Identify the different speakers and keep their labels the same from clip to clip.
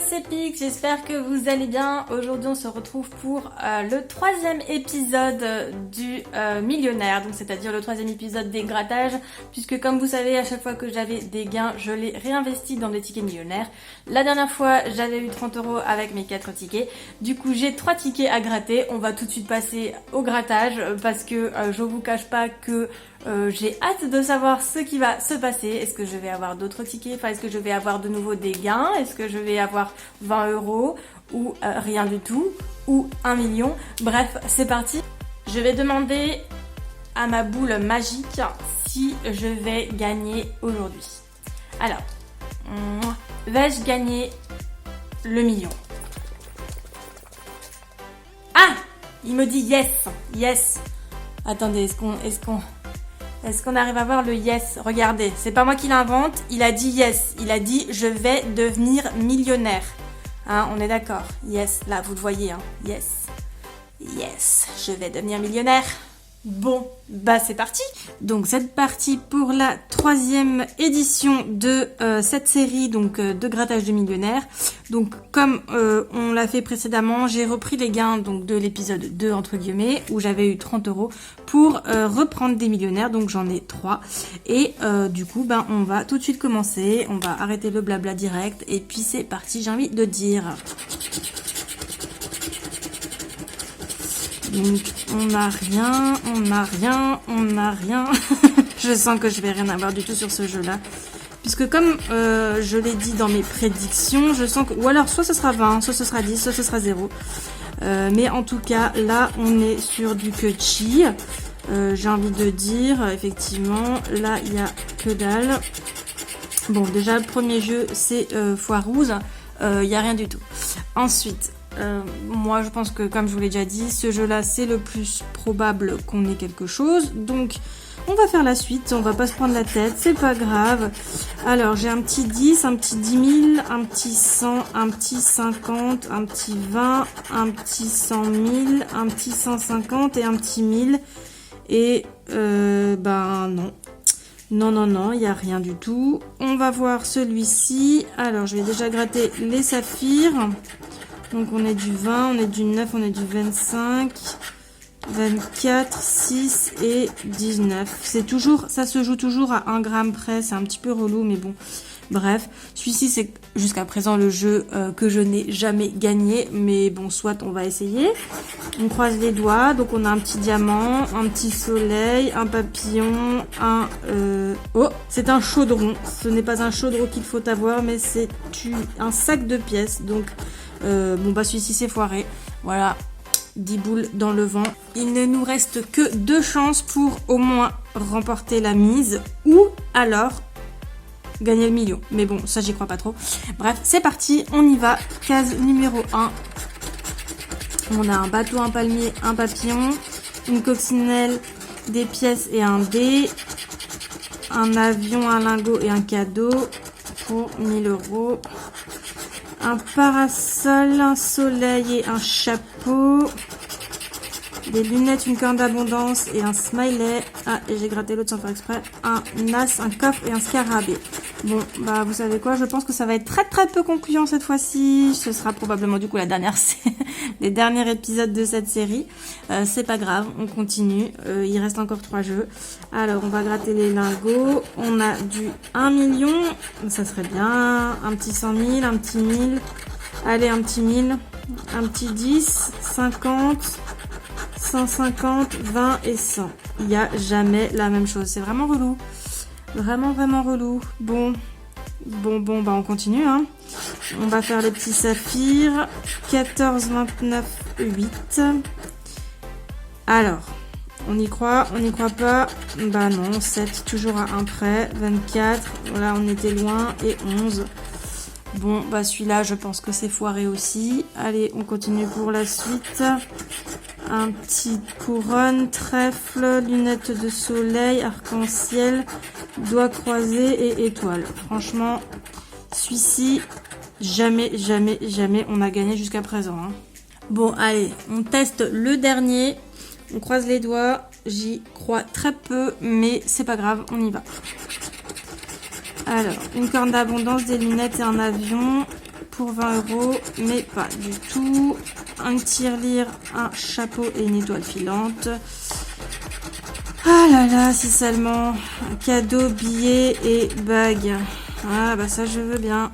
Speaker 1: C'est Pix, j'espère que vous allez bien. Aujourd'hui on se retrouve pour le 3e épisode du millionnaire, donc c'est-à-dire le 3e épisode des grattages, puisque comme vous savez, à chaque fois que j'avais des gains, je les réinvestis dans des tickets millionnaires. La dernière fois j'avais eu 30 € avec mes 4 tickets, du coup j'ai 3 tickets à gratter. On va tout de suite passer au grattage parce que je vous cache pas que j'ai hâte de savoir ce qui va se passer. Est-ce que je vais avoir d'autres tickets? Enfin, est-ce que je vais avoir de nouveau des gains? Est-ce que je vais avoir 20 € ou rien du tout? Ou 1 million? Bref, c'est parti. Je vais demander à ma boule magique si je vais gagner aujourd'hui. Alors, vais-je gagner le million? Ah! Il me dit yes! Yes! Attendez, est-ce qu'on arrive à voir le yes? Regardez, c'est pas moi qui l'invente, il a dit yes. Il a dit je vais devenir millionnaire. Hein, on est d'accord? Yes, là vous le voyez, hein. Yes. Yes, je vais devenir millionnaire. Bon, bah c'est parti. Donc c'est parti pour la 3e édition de cette série donc de grattage de millionnaire. Donc comme on l'a fait précédemment, j'ai repris les gains donc de l'épisode 2 entre guillemets où j'avais eu 30 € pour reprendre des millionnaires. Donc j'en ai 3 et du coup ben on va tout de suite commencer. On va arrêter le blabla direct et puis c'est parti. J'ai envie de dire. Donc, on n'a rien. Je sens que je vais rien avoir du tout sur ce jeu-là. Puisque comme je l'ai dit dans mes prédictions, je sens que... Ou alors, soit ce sera 20, soit ce sera 10, soit ce sera 0. Mais en tout cas, là, on est sur du Kutchi. J'ai envie de dire, effectivement, là, il n'y a que dalle. Bon, déjà, le premier jeu, c'est Foirouse. Il n'y a rien du tout. Ensuite... moi je pense que comme je vous l'ai déjà dit, ce jeu là c'est le plus probable qu'on ait quelque chose, donc on va faire la suite, on va pas se prendre la tête, c'est pas grave. Alors j'ai un petit 10, un petit 10 000, un petit 100, un petit 50, un petit 20, un petit 100 000, un petit 150 et un petit 1000 et ben non, il n'y a rien du tout. On va voir celui-ci. Alors je vais déjà gratter les saphirs. Donc on est du 20, on est du 9, on est du 25, 24, 6 et 19. C'est toujours, ça se joue toujours à 1 gramme près, c'est un petit peu relou mais bon. Bref, celui-ci c'est jusqu'à présent le jeu que je n'ai jamais gagné, mais bon soit on va essayer. On croise les doigts, donc on a un petit diamant, un petit soleil, un papillon, oh, c'est un chaudron. Ce n'est pas un chaudron qu'il faut avoir, mais c'est un sac de pièces, donc... bon bah celui-ci c'est foiré, voilà, 10 boules dans le vent. Il ne nous reste que 2 chances pour au moins remporter la mise ou alors gagner le million, mais bon ça j'y crois pas trop. Bref c'est parti, on y va. Case numéro 1, on a un bateau, un palmier, un papillon, une coccinelle, des pièces et un dé, un avion, un lingot et un cadeau pour 1000 €. Un parasol, un soleil et un chapeau. Des lunettes, une corne d'abondance et un smiley. Ah, et j'ai gratté l'autre sans faire exprès. Un as, un coffre et un scarabée. Bon, bah vous savez quoi, je pense que ça va être très peu concluant cette fois-ci. Ce sera probablement du coup les derniers épisodes de cette série. C'est pas grave, on continue. Il reste encore 3 jeux. Alors, on va gratter les lingots. On a du 1 million. Ça serait bien. Un petit 100 000, un petit 1000. Allez, un petit 1000. Un petit 10, 50, 150, 20 et 100. Il n'y a jamais la même chose. C'est vraiment relou. Vraiment relou. Bon, bah on continue, hein. On va faire les petits saphirs. 14, 29, 8. Alors, on y croit pas. Bah non, 7, toujours à 1 près. 24, voilà, on était loin. Et 11. Bon, bah celui-là, je pense que c'est foiré aussi. Allez, on continue pour la suite. Un petit couronne, trèfle, lunettes de soleil, arc-en-ciel, doigts croisés et étoiles. Franchement, celui-ci, jamais on a gagné jusqu'à présent. Hein. Bon, allez, on teste le dernier. On croise les doigts. J'y crois très peu, mais c'est pas grave, on y va. Alors, une corne d'abondance, des lunettes et un avion pour 20 €, mais pas du tout. Un tirelire, un chapeau et une étoile filante. Ah là là, si seulement. Un cadeau, billets et bague. Ah bah ça je veux bien.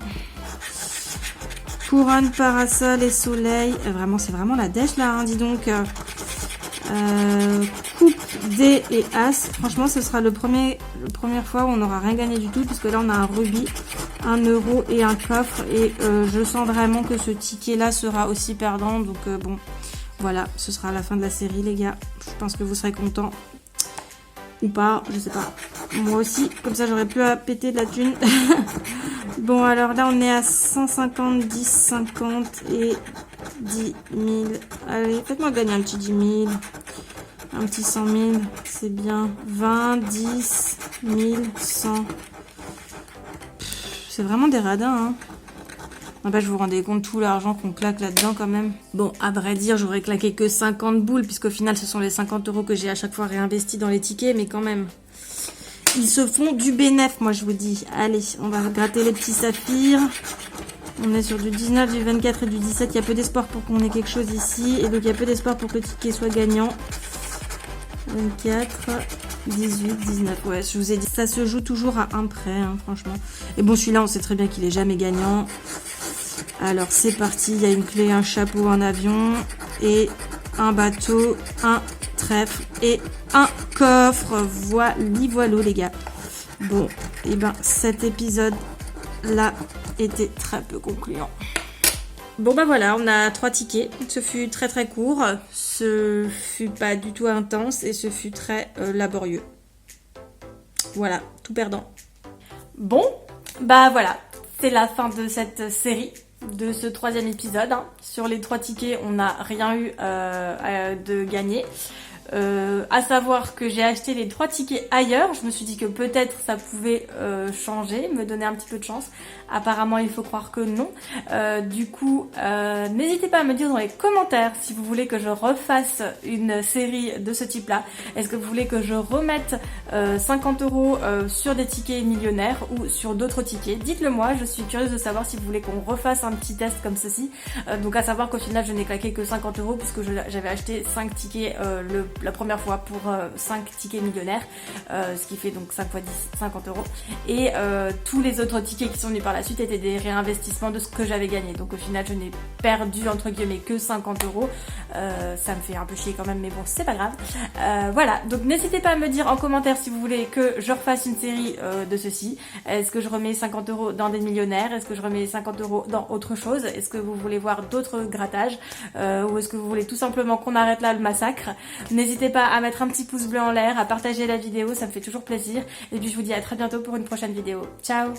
Speaker 1: Couronne, parasol et soleil. Vraiment, c'est vraiment la dèche là, hein, dis donc. Coupe, dés et as. Franchement, ce sera la première fois où on n'aura rien gagné du tout, puisque là on a un rubis, 1 € et un coffre. Et je sens vraiment que ce ticket là sera aussi perdant. Donc bon, voilà, ce sera la fin de la série les gars. Je pense que vous serez contents. Ou pas, je sais pas. Moi aussi, comme ça j'aurais plus à péter de la thune. Bon, alors là on est à 150, 10, 50 et 10 000. Allez, faites-moi gagner un petit 10 000. Un petit 100 000, c'est bien. 20, 10, 1000, 100. C'est vraiment des radins, hein. Ah bah, je vous rendez compte tout l'argent qu'on claque là-dedans quand même. Bon, à vrai dire, j'aurais claqué que 50 boules, puisqu'au final, ce sont les 50 € que j'ai à chaque fois réinvesti dans les tickets, mais quand même. Ils se font du bénéf, moi je vous dis. Allez, on va gratter les petits saphirs. On est sur du 19, du 24 et du 17. Il y a peu d'espoir pour qu'on ait quelque chose ici. Et donc il y a peu d'espoir pour que le ticket soit gagnant. 24, 18, 19. Ouais, je vous ai dit, ça se joue toujours à un près, hein, franchement. Et bon, celui-là, on sait très bien qu'il est jamais gagnant. Alors, c'est parti. Il y a une clé, un chapeau, un avion et un bateau, un trèfle et un coffre. Voilà, les gars. Bon, et ben, cet épisode-là était très peu concluant. Bon bah voilà, on a 3 tickets. Ce fut très très court, ce fut pas du tout intense et ce fut très laborieux. Voilà, tout perdant. Bon, bah voilà, c'est la fin de cette série, de ce 3e épisode. Hein. Sur les 3 tickets, on n'a rien eu de gagné. À savoir que j'ai acheté les 3 tickets ailleurs. Je me suis dit que peut-être ça pouvait changer, me donner un petit peu de chance. Apparemment, il faut croire que non. Du coup, n'hésitez pas à me dire dans les commentaires si vous voulez que je refasse une série de ce type-là. Est-ce que vous voulez que je remette 50 € sur des tickets millionnaires ou sur d'autres tickets? Dites-le moi, je suis curieuse de savoir si vous voulez qu'on refasse un petit test comme ceci. Donc à savoir qu'au final, je n'ai claqué que 50 € puisque j'avais acheté 5 tickets la première fois pour 5 tickets millionnaires, ce qui fait donc 5 fois 10, 50 €. Et tous les autres tickets qui sont venus par la suite étaient des réinvestissements de ce que j'avais gagné. Donc au final, je n'ai perdu entre guillemets que 50 €. Ça me fait un peu chier quand même, mais bon, c'est pas grave. Voilà, donc n'hésitez pas à me dire en commentaire si vous voulez que je refasse une série de ceci. Est-ce que je remets 50 € dans des millionnaires? Est-ce que je remets 50 € dans autre chose? Est-ce que vous voulez voir d'autres grattages? Ou est-ce que vous voulez tout simplement qu'on arrête là le massacre? N'hésitez pas à mettre un petit pouce bleu en l'air, à partager la vidéo, ça me fait toujours plaisir. Et puis je vous dis à très bientôt pour une prochaine vidéo. Ciao!